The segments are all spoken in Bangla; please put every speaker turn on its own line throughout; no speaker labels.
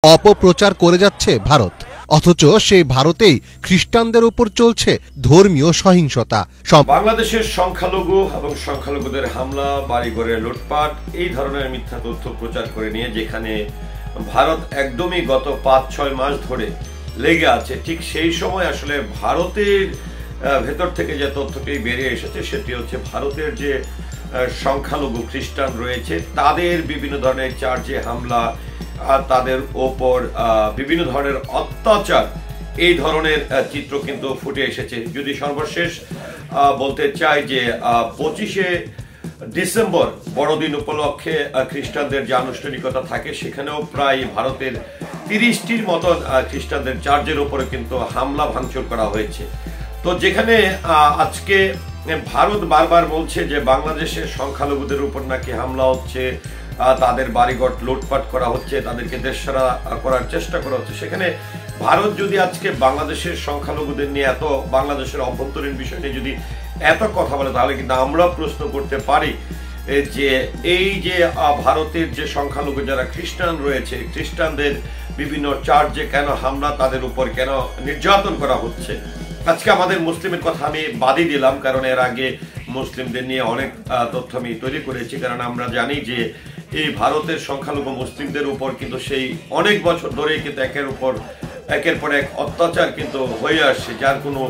অপপ্রচার করে যাচ্ছে ভারত, অথচ সেই ভারতেই খ্রিস্টানদের উপর চলছে ধর্মীয় সহিংসতা।
বাংলাদেশের সংখ্যালঘু এবং সংখ্যালঘুদের হামলা, বাড়িঘরে লুটপাট, এই ধরনের মিথ্যা তথ্য প্রচার করে নিয়ে যেখানে ভারত একদমই গত ৫-৬ মাস ধরে লেগে আছে, ঠিক সেই সময় আসলে ভারতের ভেতর থেকে যে তথ্যটি বেরিয়ে এসেছে সেটি হচ্ছে ভারতের যে সংখ্যালঘু খ্রিস্টান রয়েছে তাদের বিভিন্ন ধরনের চার্চে হামলা, তাদের ওপর বিভিন্ন ধরনের অত্যাচার, এই ধরনের চিত্র কিন্তু ফুটে এসেছে। যদি সর্বশেষ বলতে চাই যে 25শে ডিসেম্বর বড়দিন উপলক্ষে খ্রিস্টানদের যে আনুষ্ঠানিকতা থাকে সেখানেও প্রায় ভারতের 30টির মতন খ্রিস্টানদের চার্চের উপরে কিন্তু হামলা ভাঙচুর করা হয়েছে। তো যেখানে আজকে ভারত বারবার বলছে যে বাংলাদেশের সংখ্যালঘুদের উপর নাকি হামলা হচ্ছে, তাদের বাড়িঘর লুটপাট করা হচ্ছে, তাদেরকে দেশছাড়া করার চেষ্টা করা হচ্ছে, সেখানে ভারত যদি আজকে বাংলাদেশের সংখ্যালঘুদের নিয়ে এত, বাংলাদেশের অভ্যন্তরীণ বিষয় নিয়ে যদি এত কথা বলে, তাহলে কিন্তু আমরা প্রশ্ন করতে পারি যে এই যে ভারতের যে সংখ্যালঘু যারা খ্রিস্টান রয়েছে, খ্রিস্টানদের বিভিন্ন চার্চে কেন হামলা, তাদের উপর কেন নির্যাতন করা হচ্ছে। আজকে আমাদের মুসলিমের কথা আমি বাদই দিলাম, কারণ এর আগে মুসলিমদের নিয়ে অনেক তথ্য আমি তৈরি করেছি, কারণ আমরা জানি যে এই ভারতের সংখ্যালঘু মুসলিমদের উপর কিন্তু সেই অনেক বছর ধরে কিন্তু একের পর এক অত্যাচার কিন্তু হয়ে আসছে, যার কোনো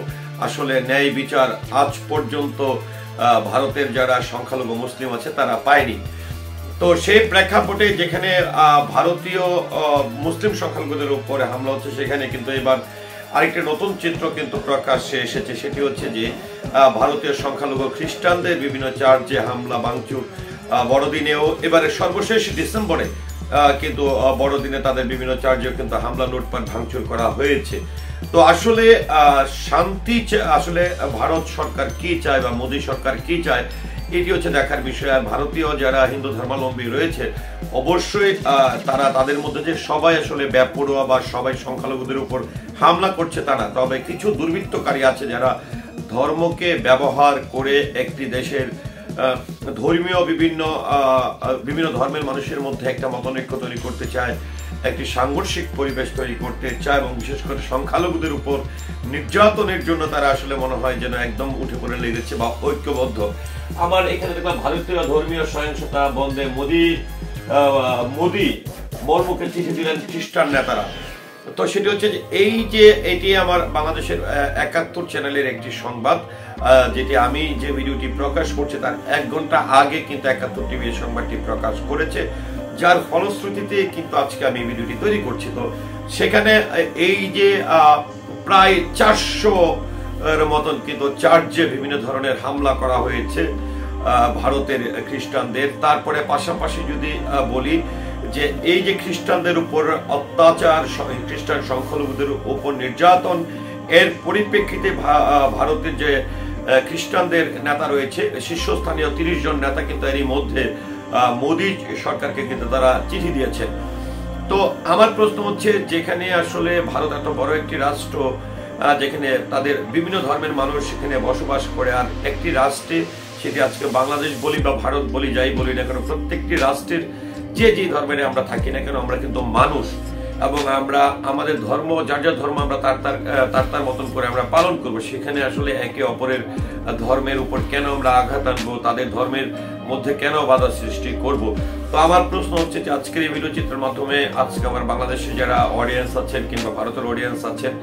আসলে ন্যায় বিচার আজ পর্যন্ত ভারতের যারা সংখ্যালঘু মুসলিম আছে তারা পায়নি। তো সেই প্রেক্ষাপটে যেখানে ভারতীয় মুসলিম সংখ্যালঘুদের উপরে হামলা হচ্ছে, সেখানে কিন্তু এবার আরেকটি নতুন চিত্র কিন্তু প্রকাশ্যে এসেছে। সেটি হচ্ছে যে ভারতীয় সংখ্যালঘু খ্রিস্টানদের বিভিন্ন চার্চে হামলা ভাঙচুর, বড়দিনেও এবারে সর্বশেষ ডিসেম্বরে কিন্তু বড়দিনে তাদের বিভিন্ন চার্চেও কিন্তু হামলা, লুটপাট, ভাঙচুর করা হয়েছে। তো আসলে শান্তি আসলে ভারত সরকার কি চায় বা মোদী সরকার কি চায়, এটি হচ্ছে দেখার বিষয়। আর ভারতীয় যারা হিন্দু ধর্মাবলম্বী রয়েছে অবশ্যই তারা, তাদের মধ্যে যে সবাই আসলে বেপরোয়া বা সবাই সংখ্যালঘুদের উপর হামলা করছে তা না, তবে কিছু দুর্বৃত্তকারী আছে যারা ধর্মকে ব্যবহার করে একটি দেশের ধর্মীয় বিভিন্ন ধর্মের মানুষের মধ্যে একটা মতনৈক্য তৈরি করতে চায়, একটি সাংঘর্ষিক পরিবেশ তৈরি করতে চায়, এবং বিশেষ করে সংখ্যালঘুদের উপর নির্যাতনের জন্য তারা আসলে মনে হয় যেন একদম উঠে পড়ে লেগেছে বা ঐক্যবদ্ধ। আমার এখানে দেখলাম ভারতীয় ধর্মীয় সহিংসতা বন্ধে মোদী মর্মকে চিঠি দিলেন খ্রিস্টান নেতারা। তো সেটি হচ্ছে যে এটি আমার বাংলাদেশের ৭১ চ্যানেলের একটি সংবাদ, যেটি আমি যে ভিডিওটি প্রকাশ করছি তার ১ ঘন্টা আগে কিন্তু ৭১ টিভি এই সংবাদটি প্রকাশ করেছে, যার ফলশ্রুতিতে কিন্তু আজকে আমি ভিডিওটি তৈরি করছি। তো সেখানে এই যে প্রায় ৪০০ এর মতন কিন্তু চার্চে বিভিন্ন ধরনের হামলা করা হয়েছে ভারতের খ্রিস্টানদের। তারপরে পাশাপাশি যদি বলি যে এই যে খ্রিস্টানদের উপর অত্যাচার, খ্রিস্টান সংখ্যালঘুদের উপর নির্যাতন, এর পরিপ্রেক্ষিতে ভারতের যে খ্রিস্টানদের নেতা রয়েছে, শীর্ষস্থানীয় ৩০ জন নেতা কিন্তু এরই মধ্যে মোদী সরকারকে কিন্তু তারা চিঠি দিয়েছেন। তো আমার প্রশ্ন হচ্ছে, যেখানে আসলে ভারত এত বড় একটি রাষ্ট্র, যেখানে তাদের বিভিন্ন ধর্মের মানুষ সেখানে বসবাস করে, আর একটি রাষ্ট্রে, সেটি আজকে বাংলাদেশ বলি বা ভারত বলি, যাই বলি না কেন, প্রত্যেকটি রাষ্ট্রের যে ধর্মের আমরা থাকি না কেন, আমরা কিন্তু মানুষ, এবং আমরা আমাদের ধর্ম, যার যার ধর্ম আমরা তার মতন করে আমরা পালন করব। সেখানে আসলে একে অপরের ধর্মের উপর কেন আমরা আঘাত আনবো, তাদের ধর্মের মধ্যে কেন বাধা সৃষ্টি করব। তো আমার প্রশ্ন হচ্ছে যে আজকের এই ভিডিও চিত্রের মাধ্যমে আজকে আমার বাংলাদেশে যারা অডিয়েন্স আছেন কিংবা ভারতের অডিয়েন্স আছেন,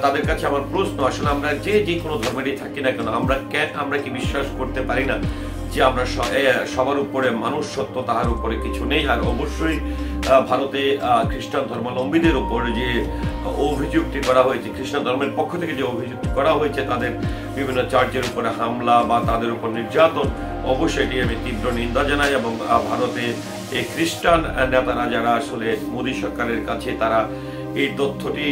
তাদের কাছে আমার প্রশ্ন, আসলে আমরা যে কোনো ধর্মেরই থাকি না কেন, আমরা কি বিশ্বাস করতে পারি না যে আমরা সবার উপরে মানুষ সত্য, তাহার উপরে কিছু নেই? আর অবশ্যই ভারতে খ্রিস্টান ধর্মাবলম্বীদের উপর যে অভিযোগটি করা হয়েছে, খ্রিস্টান ধর্মের পক্ষ থেকে যে অভিযোগটি করা হয়েছে, তাদের বিভিন্ন চার্চের উপরে হামলা বা তাদের উপর নির্যাতন, অবশ্যই এটি আমি তীব্র নিন্দা জানাই। এবং ভারতে এই খ্রিস্টান নেতারা যারা আসলে মোদী সরকারের কাছে তারা এই তথ্যটি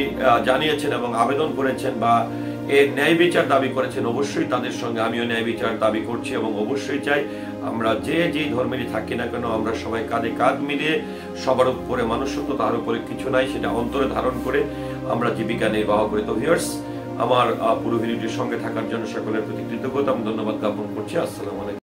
জানিয়েছেন এবং আবেদন করেছেন বা এর ন্যায় বিচার দাবি করেছেন, অবশ্যই তাদের সঙ্গে আমিও ন্যায় বিচার দাবি করছি, এবং অবশ্যই চাই আমরা যে ধর্মেরই থাকি না কেন, আমরা সবাই কাঁধে কাঁধ মিলিয়ে সবার উপরে মানুষত্ব, তার উপরে কিছু নাই, সেটা অন্তরে ধারণ করে আমরা জীবিকা নির্বাহ করি। তো ভিউয়ার্স, আমার পুরো ভিডিওটির সঙ্গে থাকার জন্য সকলের প্রতি কৃতজ্ঞতা এবং ধন্যবাদ জ্ঞাপন করছি। আসসালামু আলাইকুম।